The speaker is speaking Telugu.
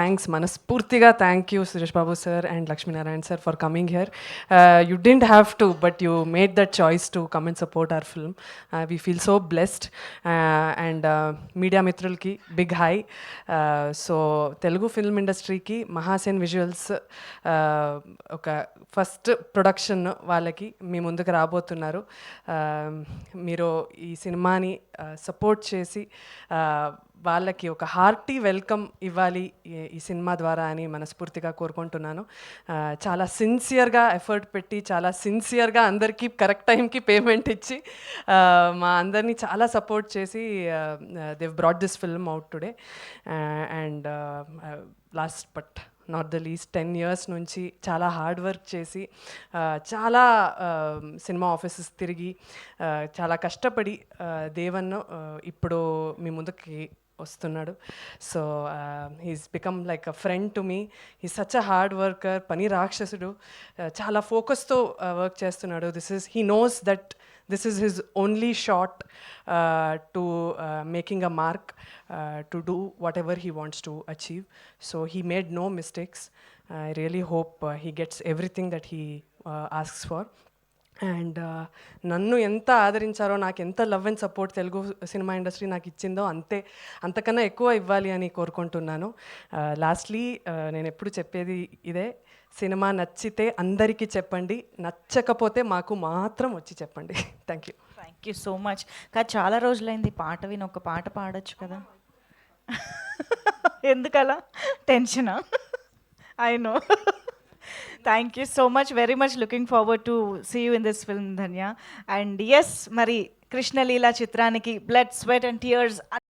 థ్యాంక్స్, మనస్ఫూర్తిగా thank you Suresh Babu sir and Lakshminarayana sir for coming here. You didn't have to, but you made that choice to come and support our film. We feel so blessed. And media మిత్రులకి big hi. So Telugu film ఇండస్ట్రీకి మహాసేన్ విజువల్స్ ఒక ఫస్ట్ ప్రొడక్షన్ వాళ్ళకి మీ ముందుకు రాబోతున్నారు. మీరు ఈ సినిమాని సపోర్ట్ చేసి వాళ్ళకి ఒక హార్టీ వెల్కమ్ ఇవ్వాలి ఈ సినిమా ద్వారా అని మనస్ఫూర్తిగా కోరుకుంటున్నాను. చాలా సిన్సియర్గా ఎఫర్ట్ పెట్టి చాలా సిన్సియర్గా అందరికీ కరెక్ట్ టైంకి పేమెంట్ ఇచ్చి మా అందరినీ చాలా సపోర్ట్ చేసి they've brought this film out today. And last but not the least 10 years నుంచి చాలా హార్డ్ వర్క్ చేసి చాలా సినిమా ఆఫీసెస్ తిరిగి చాలా కష్టపడి దేవన్ ఇప్పుడు మీ ముందుకి వస్తున్నాడు. So he's become like a friend to me. He such a hard worker, పని రాక్షసుడు. చాలా ఫోకస్తో వర్క్ చేస్తున్నాడు. He knows that this is his only shot to making a mark, to do whatever he wants to achieve. So he made no mistakes. I really hope he gets everything that he asks for. And నన్ను ఎంత ఆదరించారో, నాకు ఎంత love and support Telugu cinema industry నాకు ఇచ్చిందో అంతకన్నా ఎక్కువ ఇవ్వాలి అని కోరుకుంటున్నాను. లాస్ట్లీ నేను ఎప్పుడు చెప్పేది ఇదే, సినిమా నచ్చితే అందరికీ చెప్పండి, నచ్చకపోతే మాకు మాత్రం వచ్చి చెప్పండి. Thank you so much. కానీ చాలా రోజులైంది పాట విని, ఒక పాట పాడొచ్చు కదా. ఎందుకలా టెన్షనా? I know. Thank you so much. Very much looking forward to see you in this film, Dhanya. And yes, మరి కృష్ణలీల చిత్రానికి blood, sweat and tears